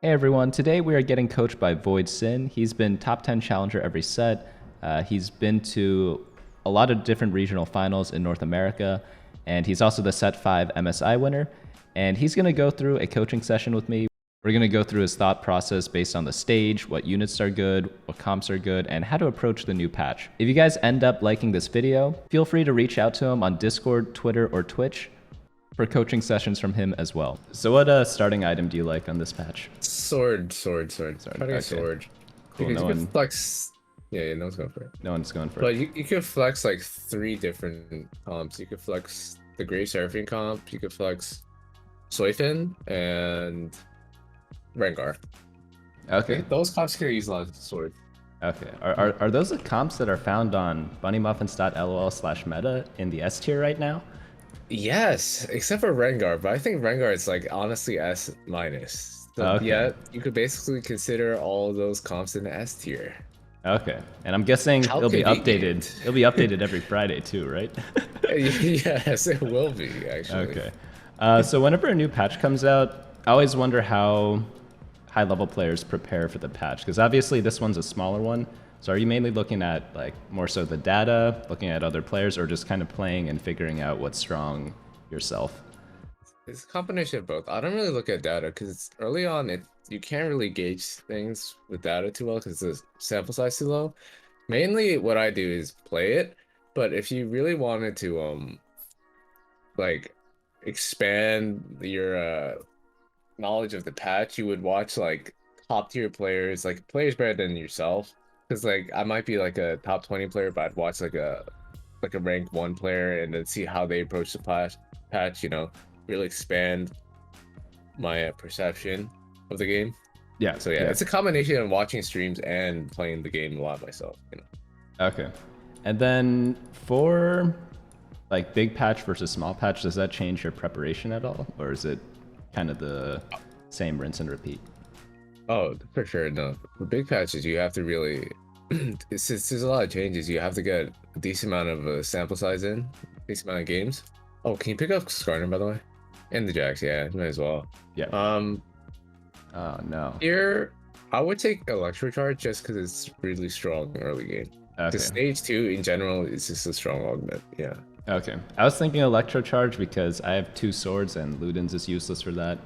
Hey everyone, today we are getting coached by Void Sin. He's been top 10 challenger every set. He's been to a lot of different regional finals in North America, and he's also the Set 5 MSI winner. And he's going to go through a coaching session with me. We're going to go through his thought process based on the stage, what units are good, what comps are good, and how to approach the new patch. If you guys end up liking this video, feel free to reach out to him on Discord, Twitter, or Twitch for coaching sessions from him as well. So what starting item do you like on this patch? Sword. Try to get Okay. sword. Cool. Because you can flex. Yeah, no one's going for it. No one's going for it. But you could flex like 3 different comps. You could flex the Grave Seraphine comp, you could flex Soifin, and Rengar. Okay. Those comps can use a lot of sword. Okay. Are those the comps that are found on BunnyMuffins.lol/meta in the S tier right now? Yes, except for Rengar, but I think Rengar is like honestly S minus. So Okay. yeah, you could basically consider all of those comps in the S tier. Okay. And I'm guessing How it'll be convenient. updated. It'll be updated every Friday too, right? Yes, it will be actually. Okay. So whenever a new patch comes out, I always wonder how high-level players prepare for the patch, because obviously this one's a smaller one. So are you mainly looking at like more so the data, looking at other players, or just kind of playing and figuring out what's strong yourself? It's a combination of both. I don't really look at data because early on, you can't really gauge things with data too well because the sample size too low. Mainly, what I do is play it. But if you really wanted to like expand your knowledge of the patch, you would watch like top tier players, like players better than yourself. Because like I might be like a top 20 player, but I'd watch like a rank 1 player and then see how they approach the patch, you know, really expand my perception of the game. Yeah. So yeah, it's a combination of watching streams and playing the game a lot myself, you know. Okay. And then for like big patch versus small patch, does that change your preparation at all? Or is it kind of the same rinse and repeat? Oh, for sure. No, for big patches, you have to really, there's a lot of changes. You have to get a decent amount of sample size in, decent amount of games. Oh, can you pick up Skarner, by the way? And the Jax, yeah, might as well. Yeah. Oh, no. Here, I would take Electrocharge just because it's really strong early game. Okay. The stage 2 in general is just a strong augment, yeah. Okay. I was thinking Electrocharge because I have 2 swords and Ludens is useless for that.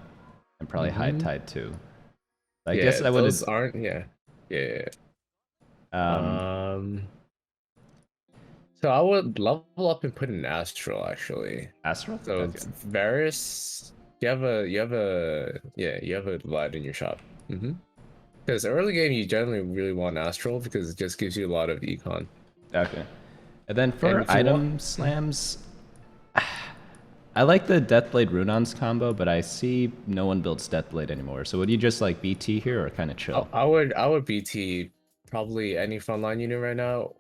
And probably Hide Tide too. I guess I would. Those aren't. Yeah. So I would level up and put an Astral actually. Astral. So okay. Varus, you have a Vlad in your shop. Because early game you generally really want Astral because it just gives you a lot of econ. Okay. And then for item slams, I like the Deathblade Runons combo, but I see no one builds Deathblade anymore. So would you just like BT here or kind of chill? I would BT probably any frontline unit right now.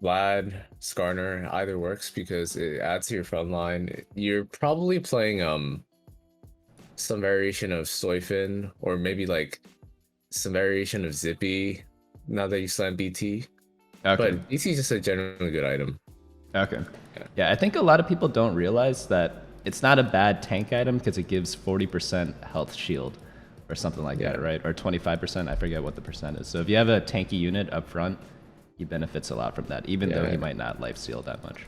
Vlad, Skarner, either works because it adds to your frontline. You're probably playing some variation of Soifin or maybe like some variation of Zippy now that you slam BT. Okay. But BT is just a generally good item. Okay. Yeah, I think a lot of people don't realize that it's not a bad tank item because it gives 40% health shield or something like that, right? Or 25%, I forget what the percent is. So if you have a tanky unit up front, he benefits a lot from that, even though he might not life steal that much.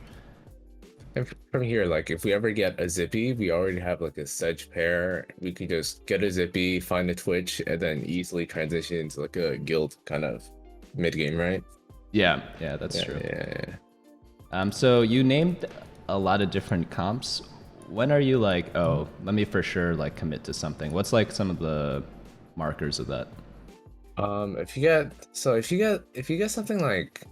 And from here, like if we ever get a Zippy, we already have like a Sedge pair. We can just get a Zippy, find a Twitch, and then easily transition into like a guild kind of mid game, right? Yeah, that's true. Yeah. So you named a lot of different comps. When are you like, oh, let me for sure like commit to something? What's like some of the markers of that? If you get something like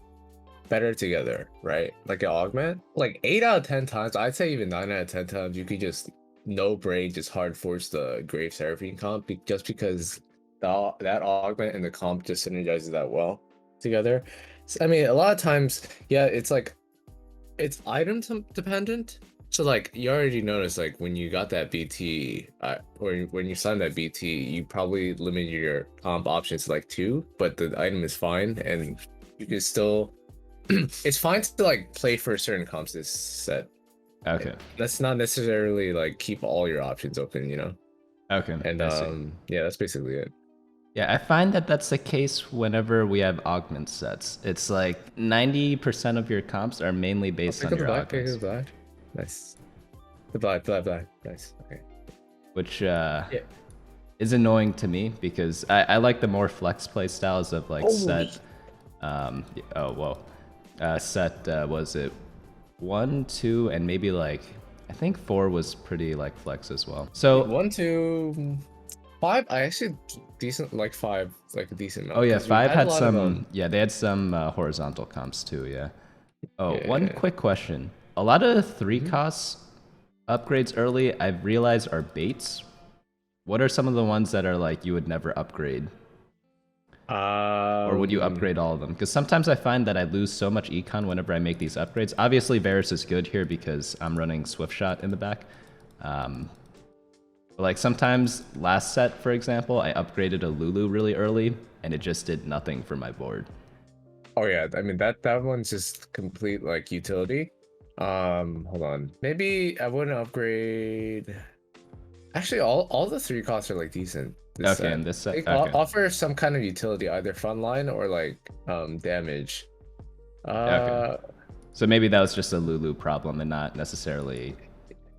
better together, right? Like an augment, like 8 out of 10 times, I'd say even 9 out of 10 times, you could just no brain just hard force the Grave Seraphine comp just because that augment and the comp just synergizes that well together. So, I mean, a lot of times, yeah, it's like it's item dependent. So like you already noticed, like when you got that BT, or when you signed that BT, you probably limited your comp options to like 2, but the item is fine, and you can still. It's fine to like play for certain comps this set. Okay. Let's not necessarily like keep all your options open, you know. Okay, And I see. yeah, that's basically it. Yeah, I find that that's the case whenever we have augment sets. It's like 90% of your comps are mainly I'll based pick on up the your black, pick up the augments, black. Nice. The black, black, black. Nice. Okay. which Yeah. is annoying to me because I like the more flex play styles of like Holy. set. Oh, whoa. Set, was it 1, 2, and maybe like, I think 4 was pretty like flex as well. So, 1, 2, 5. I actually decent like 5, like a decent oh amount yeah, because we 5 had a had lot of some, yeah, they had some horizontal comps too, yeah. Oh, one yeah. quick question. A lot of 3 Mhm. costs upgrades early, I've realized are baits. What are some of the ones that are like you would never upgrade? Or would you Um, upgrade all of them? Because sometimes I find that I lose so much econ whenever I make these upgrades. Obviously, Varus is good here because I'm running Swift Shot in the back. Um, but like sometimes last set, for example, I upgraded a Lulu really early and it just did nothing for my board. oh yeah, I mean that one's just complete like utility. Hold on. Maybe I wouldn't upgrade. Actually, all the 3 costs are like decent this Okay, set. and this set, They okay. offer some kind of utility, either frontline or like damage. Okay. Uh, So maybe that was just a Lulu problem and not necessarily.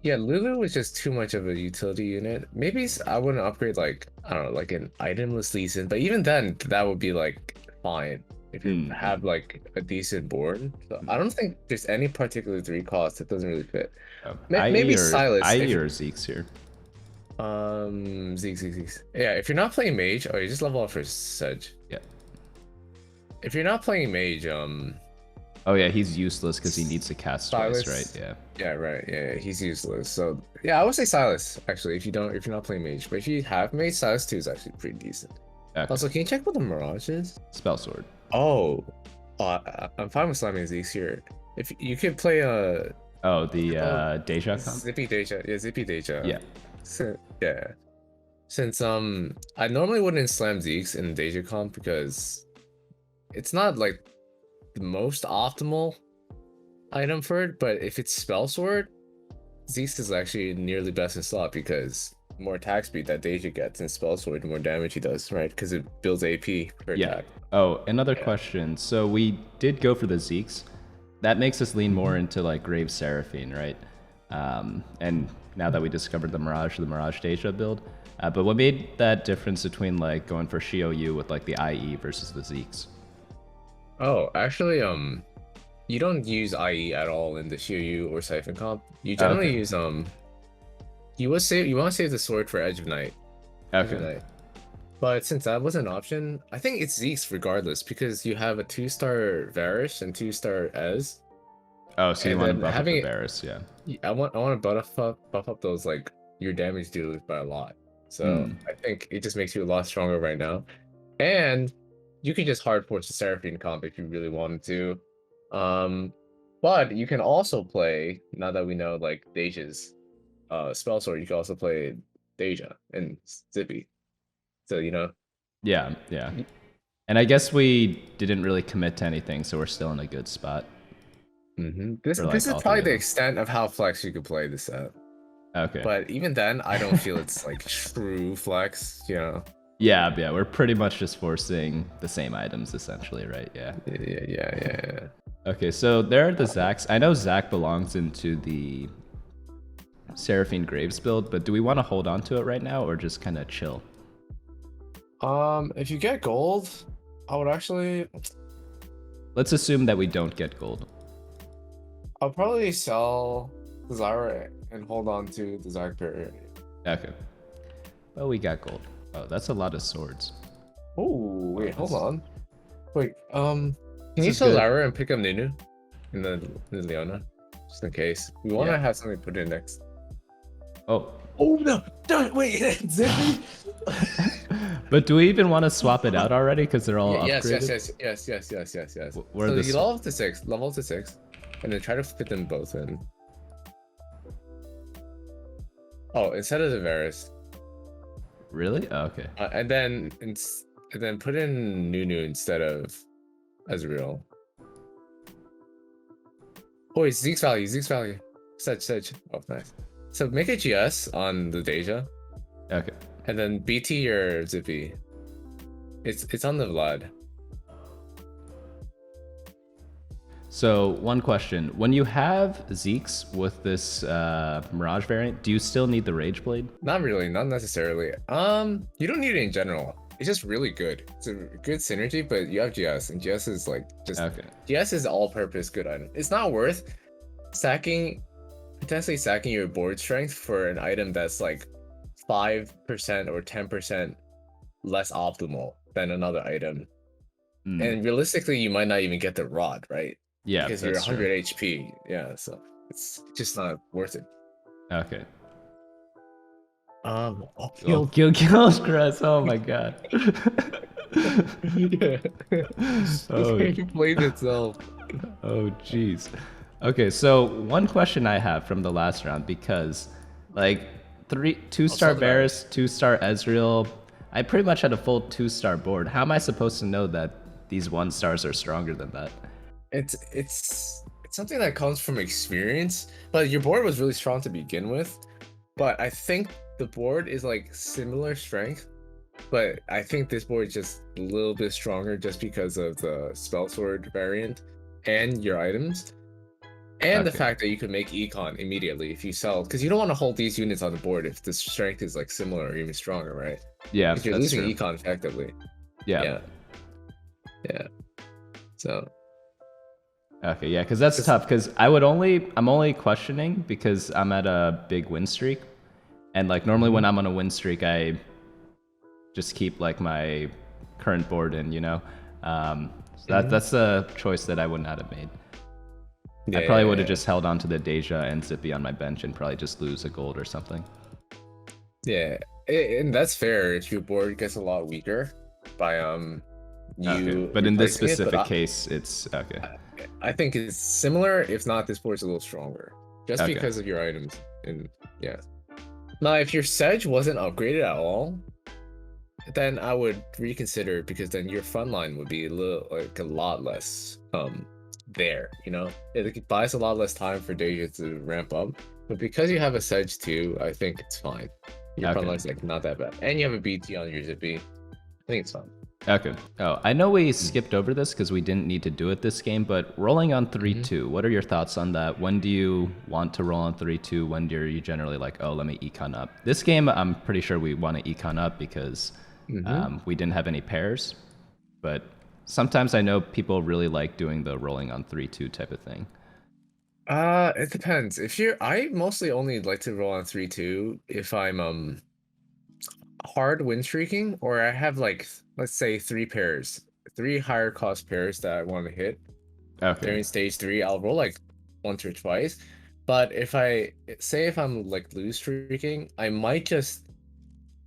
yeah, Lulu was just too much of a utility unit. Maybe I wouldn't upgrade like I don't know, like an itemless legion, but even then, that would be like fine if you have like a decent board. So I don't think there's any particular 3 cost that doesn't really fit. Oh, Maybe Silas IE if or Zeke's here. Zeke. Yeah, if you're not playing mage, oh, you just level up for Sedge. Yeah. If you're not playing mage, Oh yeah, he's useless because he needs to cast twice, right? Silas. Yeah. Yeah, right. Yeah, he's useless. So yeah, I would say Silas actually. If you're not playing mage, but if you have mage, Silas 2 is actually pretty decent. Okay. Also, can you check what the Mirage is? Spell sword. Oh, I'm fine with slamming Zeke's here. If you could play a Oh, the Daeja comp? Zippy Daeja, yeah, Zippy Daeja. Yeah. Yeah. Since I normally wouldn't slam Zeke's in Daeja comp because it's not like the most optimal item for it, but if it's spell sword, Zeke's is actually nearly best in slot because more attack speed that Daeja gets in spell sword, the more damage he does, right? Because it builds AP per Yeah. attack. Oh, another question. So we did go for the Zeke's. That makes us lean more into like Grave Seraphine, right? And now that we discovered the Mirage Daeja build. But what made that difference between like going for Shio with like the IE versus the Zeke's? Oh, actually, you don't use IE at all in the Shiryu or Siphon comp. You Oh, generally okay. use you want to save the sword for Edge of Night. Edge of Okay. Night. But since that was an option, I think it's Zeke's regardless because you have a 2-star Varus and 2-star Ez. Oh, so you And want to then buff up having the it, Varus, yeah. I want to buff up those like your damage dealers by a lot. So I think it just makes you a lot stronger right now. And you could just hard force the Seraphine comp if you really wanted to. But you can also play, now that we know like Deja's spell sword, you can also play Deja and Zippy. So Yeah, yeah. And I guess we didn't really commit to anything, so we're still in a good spot. This For like is all probably three of the them. extent of how flex you could play this set. Okay. But even then, I don't feel it's like true flex, Yeah, yeah, we're pretty much just forcing the same items essentially, right? Yeah. Yeah. Okay, so there are the Zacks. I know Zack belongs into the Seraphine Graves build, but do we want to hold on to it right now or just kind of chill? If you get gold, I would actually, Let's assume that we don't get gold. I'll probably sell the Zyra and hold on to the Zac Parry. Okay. Well, we got gold. Oh, that's a lot of swords. Oh, wait, hold on. Wait, can This you is sell good. Zyra and pick up Nunu in the Leona? Just in case. We want to Yeah. have something put in next. Oh. Oh, no. Don't, wait, Zippy? But do we even want to swap it out already? Because they're all Yes. upgraded? So Where are the you level up to 6, and then try to fit them both in. Oh, instead of the Varus. Really? Oh, okay. And then put in Nunu instead of Ezreal. Oh, it's Zeke's value. Sedge. Oh, nice. So make a GS on the Deja. Okay. And then BT or Zippy. It's on the Vlad. So one question: when you have Zeke's with this Mirage variant, do you still need the Rage Blade? Not really, not necessarily. You don't need it in general. It's just really good. It's a good synergy, but you have GS, and GS is like just Okay. GS is all-purpose good item. It's not worth sacking, potentially sacking your board strength for an item that's like 5% or 10% less optimal than another item. Mm. And realistically, you might not even get the rod, right? Yeah, Because you're that's 100 true. HP. Yeah, so it's just not worth it. Okay. Oh, Oh, Gil's Crest. Oh my god. yeah. Oh, The game plays itself. oh, jeez. Okay, so one question I have from the last round, because like two-star Southern Ireland. Varus, 2-star Ezreal, I pretty much had a full 2-star board. How am I supposed to know that these 1-stars are stronger than that? It's something that comes from experience, but your board was really strong to begin with. But I think the board is like similar strength, but I think this board is just a little bit stronger just because of the spell sword variant and your items. And the Okay. fact that you can make econ immediately if you sell, because you don't want to hold these units on the board if the strength is like similar or even stronger, right? Yeah, Because you're that's losing true. econ effectively. Yeah. Yeah, yeah. So Okay, yeah, because that's 'cause- tough. Because I'm only questioning because I'm at a big win streak, and like normally when I'm on a win streak, I just keep like my current board in, you know. So that's a choice that I would not have made. yeah, I probably yeah, would have yeah. just held on to the Daeja and Zippy on my bench and probably just lose a gold or something. Yeah, and that's fair if your board gets a lot weaker by Okay, you but in this replacing it. But specific case, it's okay. I think it's similar. If not, this board's a little stronger just Okay. because of your items. And yeah. Now, if your Sedge wasn't upgraded at all, then I would reconsider because then your front line would be a lot less there, you know? It buys a lot less time for Daeja to ramp up. But because you have a Sedge too, I think it's fine. Your front Okay. line's like not that bad. And you have a BT on your Zippy. I think it's fine. Okay. Oh, I know we skipped over this because we didn't need to do it this game, but rolling on 3-2, what are your thoughts on that? When do you want to roll on 3-2? When do you generally like, oh, let me econ up? This game, I'm pretty sure we want to econ up because we didn't have any pairs, but sometimes I know people really like doing the rolling on 3-2 type of thing. It depends. I mostly only like to roll on 3-2 if I'm hard win streaking or I have like let's say three higher cost pairs that I want to hit Okay. during stage 3. I'll roll like once or twice. But if I'm like lose streaking, I might just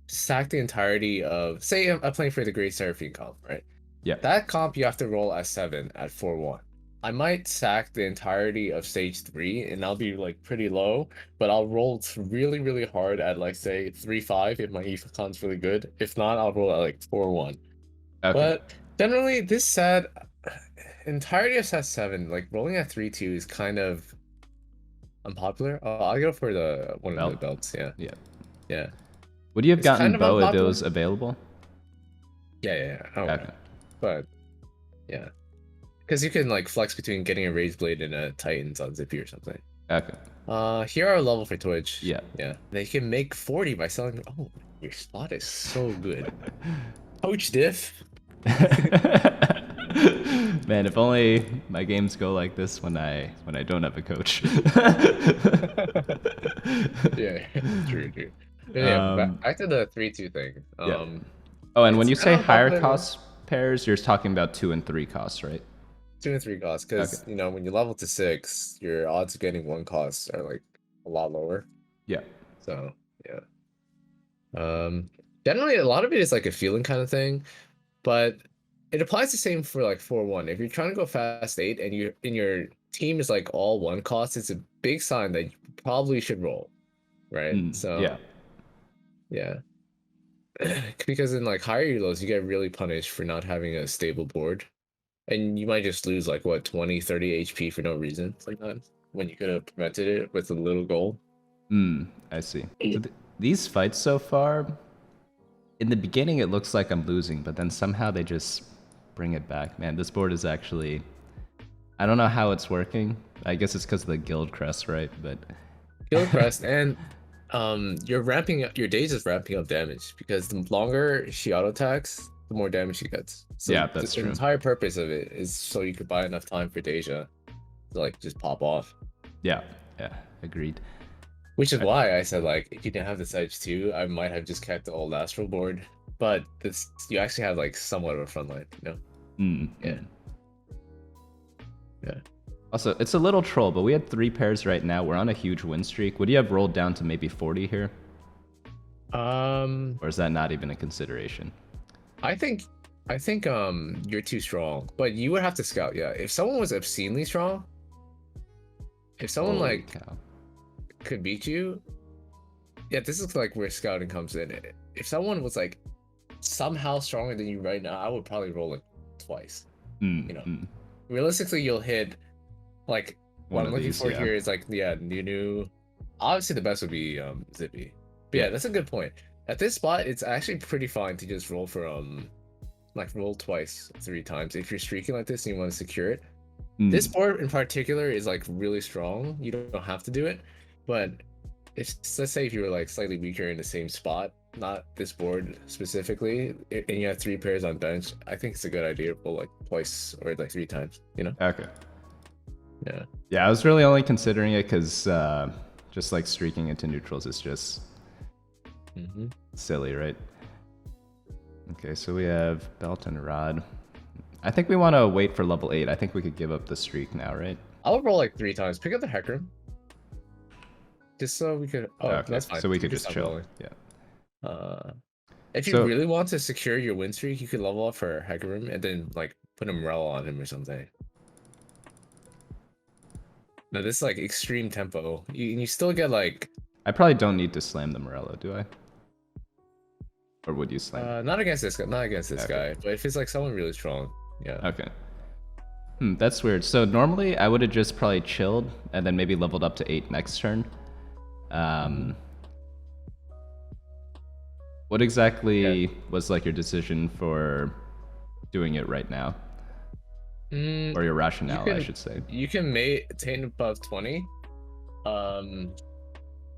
sack the entirety of say I'm playing for the Great Seraphine comp, right? Yeah. That comp you have to roll at 7 at 4-1. I might sack the entirety of stage 3 and I'll be like pretty low, but I'll roll really, really hard at like say 3-5 if my econ's really good. If not, I'll roll at like 4-1. Okay. But generally, this set, entirety of set 7, like rolling at 3-2 is kind of unpopular. I'll go for the one of the Belt? belts. Yeah, Yeah. yeah. Would you have It's gotten kind of bow if it unpopular. was available? Yeah. I don't Okay. know. But yeah, because you can like flex between getting a Raised Blade and a Titans on Zippy or something. Okay. Here are a level for Twitch. Yeah. Yeah. They can make 40 by selling. Oh, your spot is so good. Coach Diff. Man, if only my games go like this when I don't have a coach. Yeah, true. Yeah, back to the 3-2 thing. Yeah. Oh, and when it's you say kinda higher unpopular. cost pairs, you're talking about 2 and 3 costs, right? 2 and 3 costs, because Okay. you know when you level to 6, your odds of getting 1 costs are like a lot lower. Yeah. So yeah. Generally a lot of it is like a feeling kind of thing, but it applies the same for like 4-1. If you're trying to go fast 8 and your team is like all 1 cost, it's a big sign that you probably should roll, right? So yeah. Because in like higher elos, you get really punished for not having a stable board. And you might just lose like what 20, 30 HP for no reason sometimes when you could have prevented it with a little goal. I see. these fights so far, in the beginning it looks like I'm losing, but then somehow they just bring it back. Man, this board is actually, I don't know how it's working. I guess it's because of the guild crest, right? But Guild crest and you're ramping up, your days is ramping up damage because the longer she auto attacks, the more damage she gets. So yeah, that's the true. entire purpose of it is so you could buy enough time for Daeja to like just pop off. Yeah, agreed. Which is why I said like if you didn't have the Sedge too, I might have just kept the old Astral board. But this you actually have like somewhat of a front line, you know? Yeah. Yeah. Also, it's a little troll, but we had 3 pairs right now. We're on a huge win streak. Would you have rolled down to maybe 40 here? Or is that not even a consideration? I think you're too strong, but you would have to scout. Yeah, if someone was obscenely strong, if someone Holy like cow. could beat you, yeah, this is like where scouting comes in. If someone was like somehow stronger than you right now, I would probably roll it twice. You know, realistically, you'll hit like what I'm looking for here is like Nunu. Obviously, the best would be Zippy. But yeah, that's a good point. At this spot, it's actually pretty fine to just roll for like roll twice, 3 times if you're streaking like this and you want to secure it. This board in particular is like really strong. You don't have to do it, but if let's say if you were like slightly weaker in the same spot, not this board specifically, and you have 3 pairs on bench, I think it's a good idea to roll like twice or like 3 times. You know? Okay. Yeah. Yeah, I was really only considering it because just like streaking into neutrals is just silly, right? Okay, so we have belt and rod. I think we want to wait for level 8. I think we could give up the streak now, right? I would roll like 3 times. Pick up the Heck Room. Just so we could. Oh, okay. that's fine. So we could just chill. Rolling. Yeah. If you really want to secure your win streak, you could level up for Heck Room and then like put a Morello on him or something. No, this is like extreme tempo. You still get like. I probably don't need to slam the Morello, do I? Or would you slam? Not against this guy. Not against this guy. But if it's like someone really strong, yeah. Okay. That's weird. So normally I would have just probably chilled and then maybe leveled up to 8 next turn. What exactly was like your decision for doing it right now? Or your rationale, I should say. You can maintain above 20.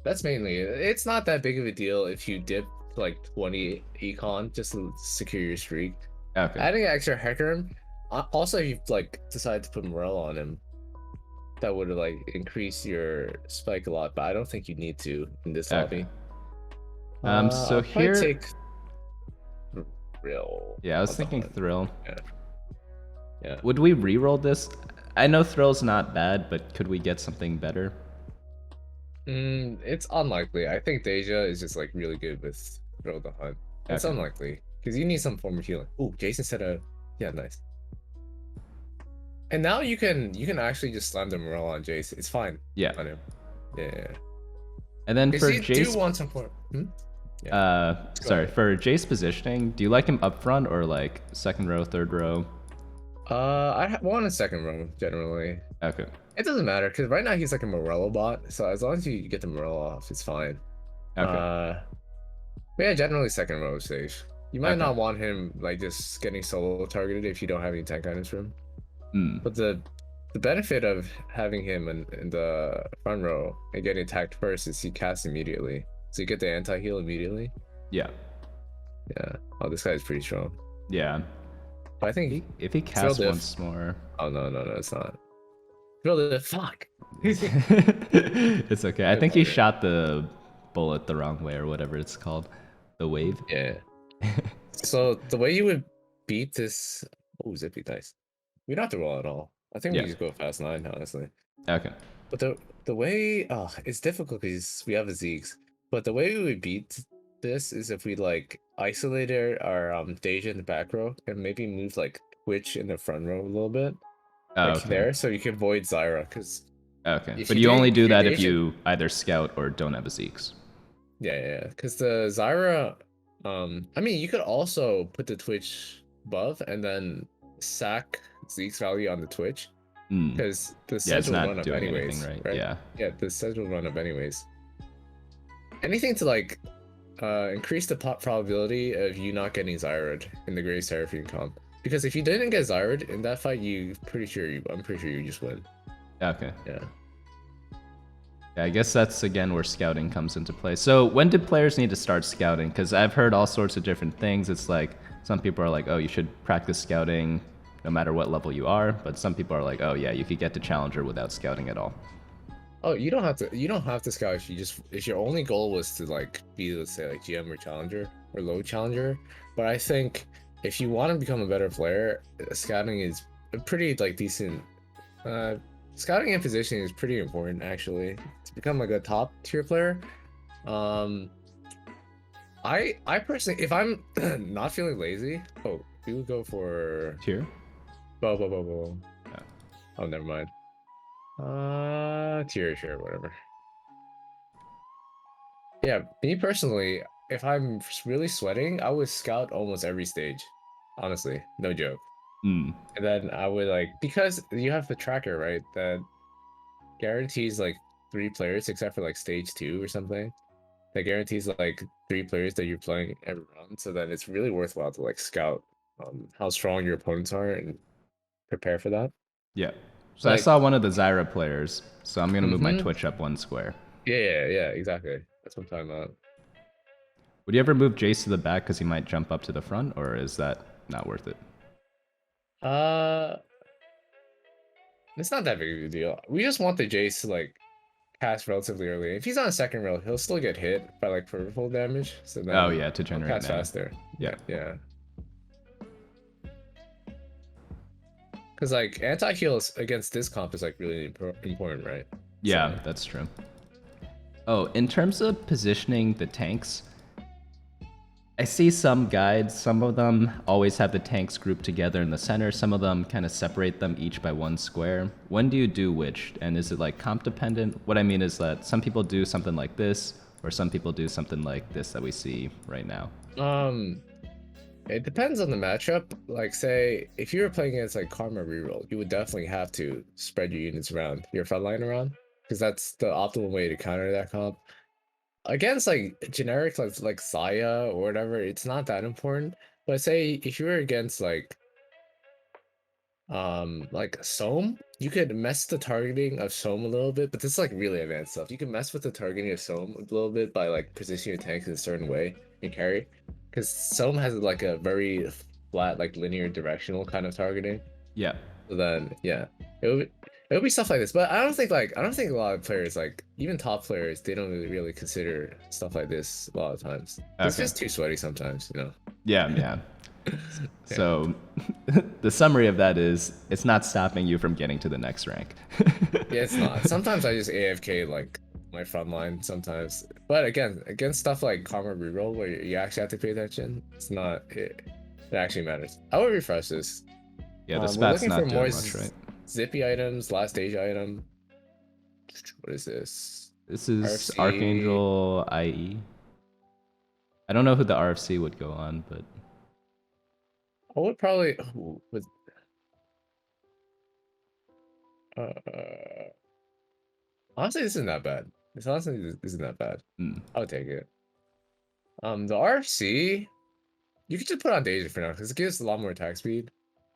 That's mainly it. It's not that big of a deal if you dip to like 20 econ just to secure your streak. Okay. Adding an extra Hecarim, also if you like decide to put Morello on him, that would like increase your spike a lot, but I don't think you need to in this lobby. So here take Thrill. Yeah, I was thinking Thrill. Yeah. Would we re-roll this? I know Thrill's not bad, but could we get something better? It's unlikely. I think Daeja is just like really good with Thrill the Hunt. It's unlikely because you need some form of healing. Ooh, Jason said yeah, nice. And now you can actually just slam the Morello on Jace. It's fine. Yeah. On him. Yeah. And then for you Jace, do want some form. Sorry, for Jace positioning, do you like him up front or like second row, third row? I want a second row generally. Okay. It doesn't matter because right now he's like a Morello bot, so as long as you get the Morello off, it's fine. Okay. But yeah, generally second row is safe. You might not want him like just getting solo targeted if you don't have any tank items for him. But the benefit of having him in the front row and getting attacked first is he casts immediately, so you get the anti-heal immediately. Yeah. Oh, this guy's pretty strong. Yeah. But I think if he casts once more. Oh no, it's not. Fuck. It's okay. I think he shot the bullet the wrong way or whatever it's called. The wave. Yeah. So the way you would beat this. Oh, Zippy dice. We don't have to roll at all. I think we just go fast 9, honestly. Okay. But the way it's difficult because we have a Zeeks. But the way we would beat this is if we like isolated our Daeja in the back row and maybe move like Twitch in the front row a little bit. There, so you can avoid Zyra, because but you only do that if you either scout or don't have a Zeeks. Yeah, because the Zyra, I mean, you could also put the Twitch above and then sack Zeke's value on the Twitch, because the set will run up anyways, right? Yeah, the set will run up anyways. anything to like increase the probability of you not getting Zyred in the Great Seraphine comp. Because if you didn't get Zyred in that fight, I'm pretty sure you just win. Okay. Yeah. Yeah, I guess that's again where scouting comes into play. So when do players need to start scouting? Because I've heard all sorts of different things. It's like some people are like, oh, you should practice scouting no matter what level you are. But some people are like, oh yeah, you could get to Challenger without scouting at all. Oh, you don't have to. You don't have to scout if your only goal was to like be, let's say, like GM or Challenger or low Challenger. But I think if you want to become a better player, scouting is a pretty like decent. Scouting and positioning is pretty important actually to become like a top tier player. Um, I personally, if I'm not feeling lazy, we would go for Tier? bo. Yeah. Oh, never mind. Tier, sure, whatever. Yeah, me personally, if I'm really sweating, I would scout almost every stage. Honestly, no joke. Mm. And then I would like, because you have the tracker, right? That guarantees like 3 players except for like stage 2 or something. That guarantees like 3 players that you're playing every round. So then it's really worthwhile to like scout how strong your opponents are and prepare for that. Yeah. So I Like, saw one of the Zyra players, so I'm gonna move my mm-hmm. Twitch up 1 square. Yeah, exactly. That's what I'm talking about. Would you ever move Jace to the back because he might jump up to the front, or is that not worth it? Uh, it's not that big of a deal. We just want the Jace to like cast relatively early. If he's on a second row, he'll still get hit by like peripheral damage. So then Oh yeah, to he'll generate cast mana. faster. Yeah. Yeah. Because like anti-heals against this comp is like really important, right? Yeah, So, that's true. Oh, in terms of positioning the tanks, I see some guides, some of them always have the tanks grouped together in the center, some of them kind of separate them each by 1 square. When do you do which? And is it like comp dependent? What I mean is that some people do something like this, or some people do something like this that we see right now. it depends on the matchup. Like, say, if you were playing against like Karma Reroll, you would definitely have to spread your units around, your front line around, because that's the optimal way to counter that comp. Against like generic like Saya or whatever, it's not that important. But say if you were against like Soam, you could mess the targeting of Soam a little bit, but this is like really advanced stuff. You can mess with the targeting of Soam a little bit by like positioning your tanks in a certain way and carry. Because Soam has like a very flat, like linear directional kind of targeting. Yeah. So then yeah, it would be stuff like this. But I don't think a lot of players, like even top players, they don't really consider stuff like this a lot of times. It's Okay. just too sweaty sometimes, you know. Yeah. So the summary of that is it's not stopping you from getting to the next rank. Yeah, it's not. Sometimes I just AFK like my front line sometimes. But again, against stuff like Karma Reroll where you actually have to pay attention, it actually matters. I will refresh this. Yeah, the We're spat's looking for not more doing much, right? zippy items, last Daeja item. What is this? This is RFC. Archangel IE. I don't know who the RFC would go on, but I would probably with honestly this isn't that bad. This honestly isn't that bad. I would take it. The RFC, you could just put on Daeja for now because it gives a lot more attack speed.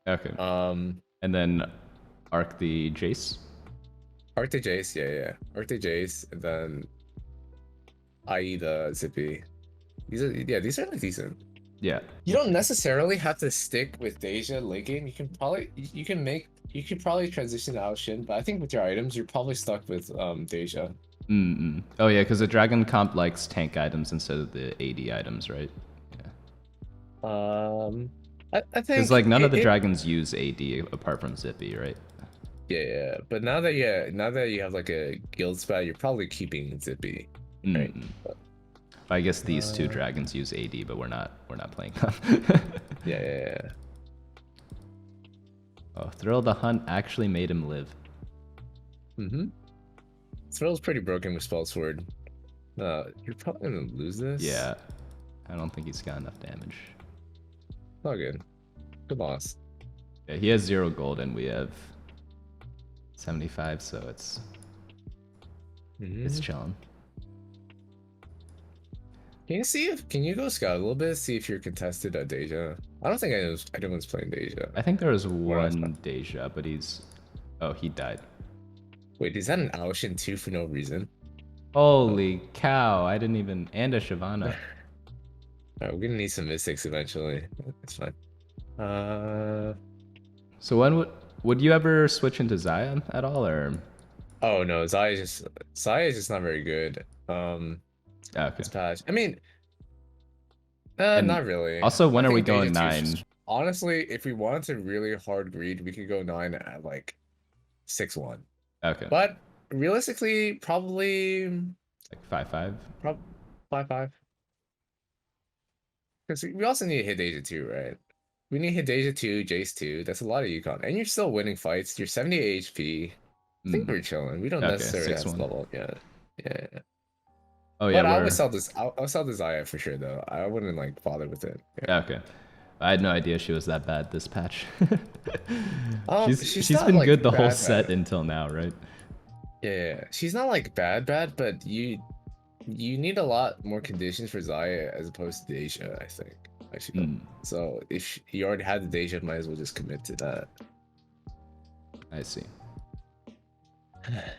okay. And then Arc the Jace. Arc the Jace, yeah. Arc the Jace, and then IE the Zippy. These are like decent. Yeah. You don't necessarily have to stick with Daeja linking. You could probably transition to Ao-Shin, but I think with your items, you're probably stuck with Daeja. Oh yeah, because the Dragon comp likes tank items instead of the AD items, right? Yeah. I think because like none of the dragons use AD apart from Zippy, right? Yeah. But now that you have like a guild spat, you're probably keeping Zippy, right? I guess these 2 dragons use AD, but we're not playing them. Yeah. Oh, Thrill the Hunt actually made him live. Thrill's pretty broken with Spell Sword. You're probably gonna lose this. Yeah. I don't think he's got enough damage. All good. Good loss. Yeah, he has 0 gold and we have 75, so it's chilling. Can you go scout a little bit, see if you're contested at Daeja? I don't think anyone's playing Daeja. I think there was What else? one Daeja, but oh, he died. Wait, is that an Alshin 2 for no reason? Holy cow! I didn't even and a Shyvana. Alright, we're gonna need some mystics eventually. It's fine. So when would you ever switch into Xayah at all, or? Oh no, Xayah is just not very good. Okay. This patch. I mean, And not really. Also, when I are we think going Daeja 2 's 9? honestly, if we wanted to really hard greed, we could go 9 at like 6-1. Okay. But realistically, probably Like 5-5. 5-5. Because we also need to hit Daeja 2, right? We need to hit Daeja 2, Jace 2. That's a lot of Yukon. And you're still winning fights. You're 78 HP. I think we're chilling. We don't Okay, necessarily have to 6-1. level up yet. Yeah. Oh yeah, But I would sell this. I'll sell the Xayah for sure, though. I wouldn't like bother with it. Yeah. Okay. I had no idea she was that bad this patch. she's not, been like, good the whole bad, set bad. until now, right? Yeah, she's not like bad, but you need a lot more conditions for Xayah as opposed to Daeja, I think. Actually, so if you already had the Daeja, might as well just commit to that. I see. Yeah.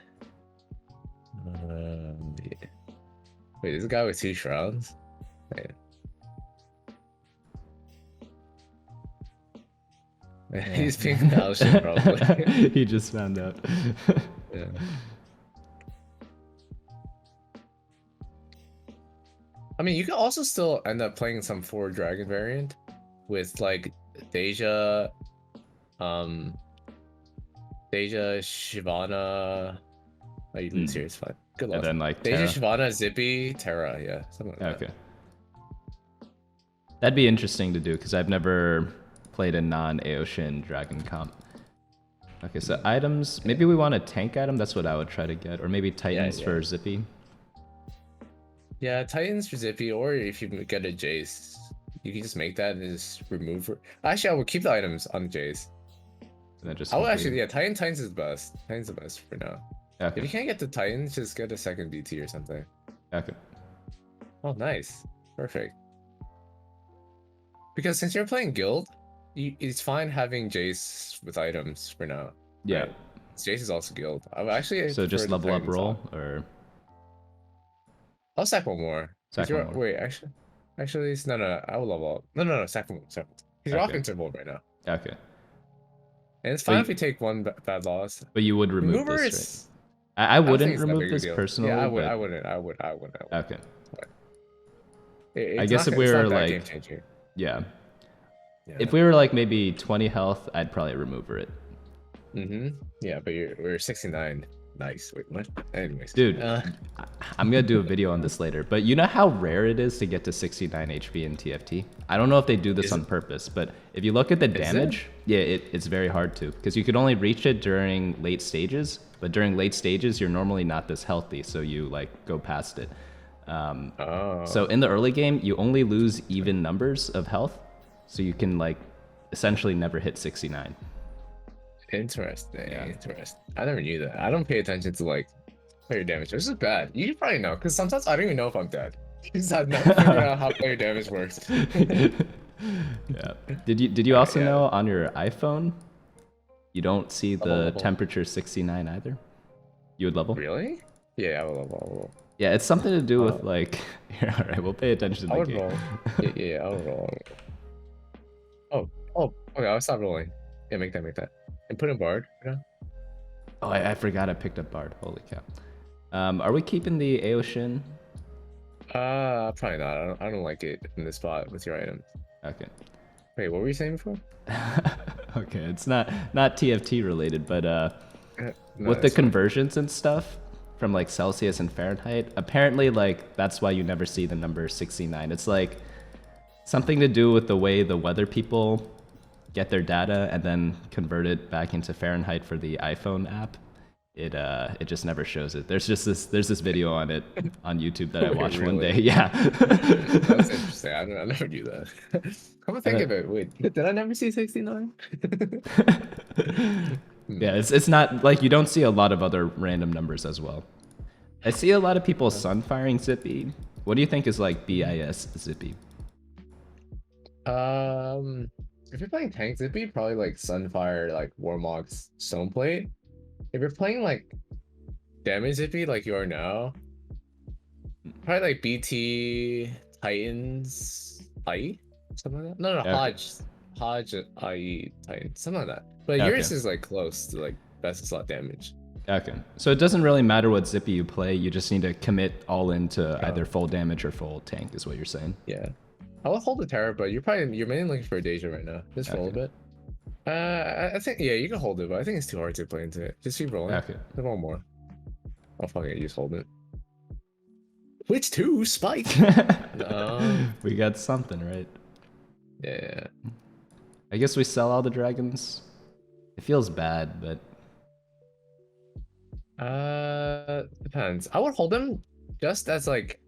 Wait, is a guy with 2 shrouds? Wait. He's picking out shit, probably. He just found out. Yeah. I mean, you can also still end up playing some 4 dragon variant with like Daeja, Shyvana. Oh, you lose here, it's fine. Good luck. And then like Daeja, Terra. Shyvana, Zippy, Terra, yeah, something like Okay. That'd be interesting to do because I've never played a non-Aoshin dragon comp. Okay, so items. Maybe we want a tank item. That's what I would try to get, or maybe Titans for Zippy. Yeah, Titans for Zippy, or if you get a Jace, you can just make that and just remove her. Actually, I will keep the items on Jace. And then just I will actually, yeah, Titans is best. Titans is the best for now. Okay. If you can't get the Titans, just get a second BT or something. Okay. Oh, nice. Perfect. Because since you're playing Guild, it's fine having Jace with items for now. Yeah. Right? Jace is also Guild. I actually So just level up Titans roll, or I'll sack one more. sack one more. Wait, actually, no. I will level up. No. Sack one more. Sack one. He's rocking Turbo right now. Okay. And it's fine if we take one bad loss. But you would remove Remover this, is. right? I wouldn't remove this personally. Yeah, I but... wouldn't. Okay. It's I guess if we were like, yeah. If we were like maybe 20 health, I'd probably remove it. Yeah, but we're 69. Nice. Wait, what? Anyways, dude, I'm gonna do a video on this later. But you know how rare it is to get to 69 HP in TFT? I don't know if they do this on purpose, but if you look at the damage, yeah, it's very hard to, because you could only reach it during late stages. But during late stages, you're normally not this healthy, so you like go past it. So in the early game, you only lose even numbers of health, so you can like essentially never hit 69. Interesting. Yeah. Interesting. I never knew that. I don't pay attention to like player damage. This is bad. You probably know, because sometimes I don't even know if I'm dead. Because I've never figured out how player damage works. Yeah. Did you also know on your iPhone, you don't see the temperature 69 either? You would level? Really? Yeah, I will level. Yeah, it's something to do with like. Here, all right, we'll pay attention to the game. Roll. Yeah, I'll roll. Oh, okay. I'll stop rolling. Yeah, make that. And put in Bard. You know? Oh, I forgot I picked up Bard. Holy cow. Are we keeping the Aoshin? Probably not. I don't like it in this spot with your items. Okay. Wait, what were you saying before? Okay, it's not TFT related, but no, with the conversions and stuff from like Celsius and Fahrenheit, apparently like that's why you never see the number 69. It's like something to do with the way the weather people get their data and then convert it back into Fahrenheit for the iPhone app. It just never shows it. There's this video on it on YouTube that I watched one day. Yeah. That's interesting. I never knew that. Come to think of it, wait, did I never see 69? Yeah, it's not like you don't see a lot of other random numbers as well. I see a lot of people sun firing Zippy, What do you think is like BIS Zippy? If you're playing tanks, it'd be probably like Sunfire, like Warmock's Stoneplate. If you're playing like damage Zippy like you are now, probably like BT Titans IE? Something like that. No, Okay. Hodge IE Titan, something like that. But Okay. yours is like close to like best slot damage. Okay. So it doesn't really matter what Zippy you play, you just need to commit all into either full damage or full tank, is what you're saying. Yeah. I will hold the Terra, but you're mainly looking for a Daeja right now. Just roll a bit. I think you can hold it, but I think it's too hard to play into it. Just keep rolling. Okay. There's one more. Oh fuck it, just hold it. Which two spike? We got something, right? Yeah. I guess we sell all the dragons. It feels bad, but Depends. I would hold them just as like,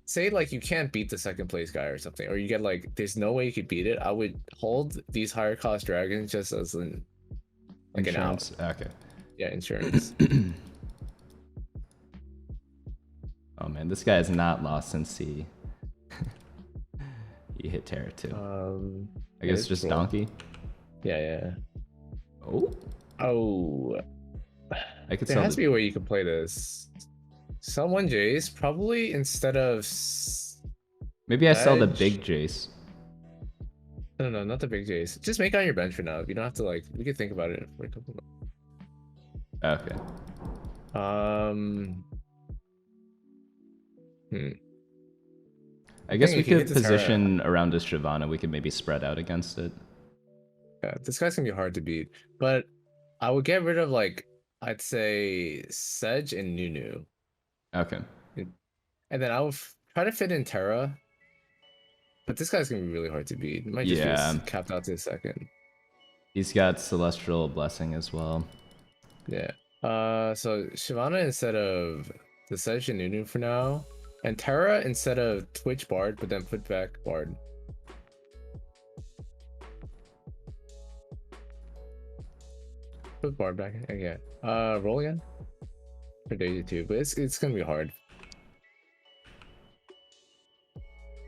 say like you can't beat the second place guy or something, or you get like there's no way you could beat it. I would hold these higher cost dragons just as an like insurance. an out. Okay. Yeah, insurance. Oh man, this guy has not lost since he hit Terra too. I guess just roll. Donkey. Yeah. Oh. I could There sell has to be a way you can play this. Sell one Jace, probably instead of. Maybe I sell the big Jace. No, not the big Jace. Just make it on your bench for now. You don't have to like. We could think about it for a couple Okay. I guess we could position around this Shyvana. We could maybe spread out against it. Yeah, this guy's gonna be hard to beat. But I would get rid of like, I'd say Sedge and Nunu. Okay. And then I would try to fit in Terra. But this guy's gonna be really hard to beat. It might just be capped out to a second. He's got Celestial Blessing as well. Yeah. So Shyvana instead of the Sedge and Nunu for now. And Terra instead of Twitch Bard, but then put back Bard. Put Bard back. Okay. Roll again. For Daeja too, but it's gonna be hard.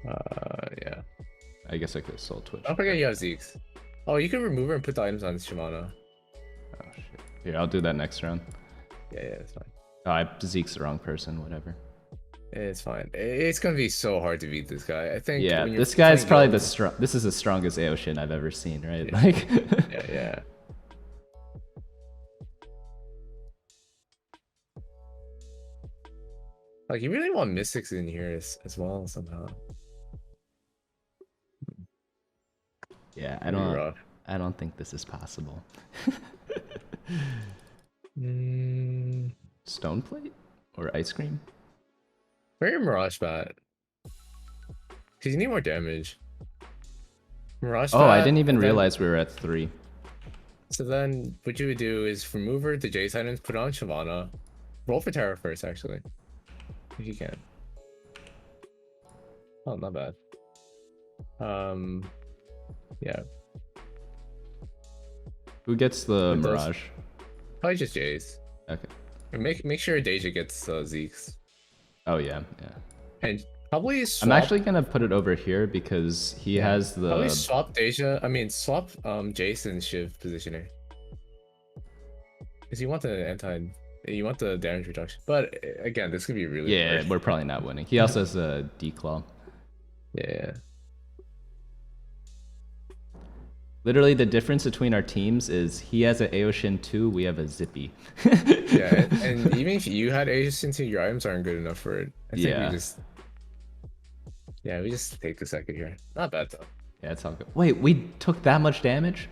Yeah. I guess I could have sold Twitch. Don't forget you have Zeke's. Oh, you can remove her and put the items on Shyvana. Oh shit. Here, I'll do that next round. Yeah, it's fine. Oh, Zeke's the wrong person. Whatever. It's fine. It's gonna be so hard to beat this guy. I think. Yeah, this guy's probably This is the strongest Aoshin I've ever seen, right? Yeah. Like. Yeah. Like you really want Mystics in here as well somehow. Yeah, I don't think this is possible. Stone plate or ice cream? Where your Mirage bat? Cause you need more damage. Mirage bat, I didn't even realize we were at 3. So then what you would do is remove her to Jace items, put on Shyvana. Roll for Terra first, actually. If you can. Oh, not bad. Yeah. Who gets the Mirage? Probably just Jace. Okay. And make sure Daeja gets Zeke's. Oh yeah. And probably swap. I'm actually gonna put it over here because he has the. Probably swap Daeja. I mean, swap Jace and Shiv positioning. Because you want the you want the damage reduction. But again, this could be really hard. We're probably not winning. He also has a D-Claw. Yeah. Literally, the difference between our teams is he has an Aoshin 2, we have a Zippy. Yeah, and even if you had Aoshin 2, your items aren't good enough for it. I think we just take a second here. Not bad though. Yeah, it's all good. Wait, we took that much damage?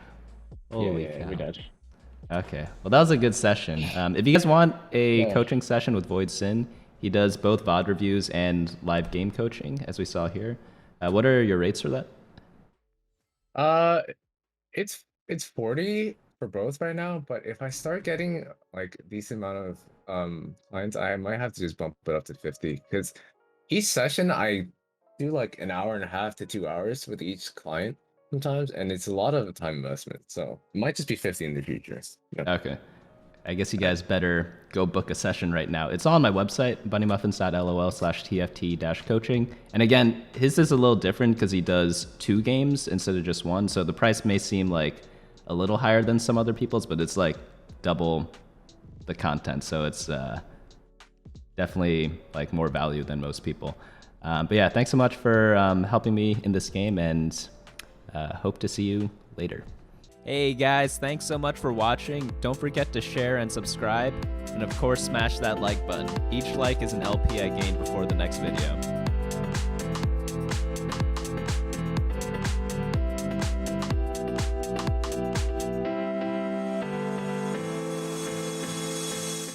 Holy cow. We did. Okay, well that was a good session. If you guys want a coaching session with Void Sin, he does both VOD reviews and live game coaching, as we saw here. What are your rates for that? It's 40 for both right now, but if I start getting like a decent amount of clients, I might have to just bump it up to 50 because each session I do like an hour and a half to 2 hours with each client sometimes, and it's a lot of time investment. So it might just be 50 in the future. Okay. I guess you guys better go book a session right now. It's all on my website, bunnymuffins.lol/tft-coaching. And again, his is a little different because he does 2 games instead of just 1. So the price may seem like a little higher than some other people's, but it's like double the content. So it's definitely like more value than most people. But yeah, thanks so much for helping me in this game, and hope to see you later. Hey guys, thanks so much for watching. Don't forget to share and subscribe, and of course smash that like button. Each like is an LP I gain before the next video.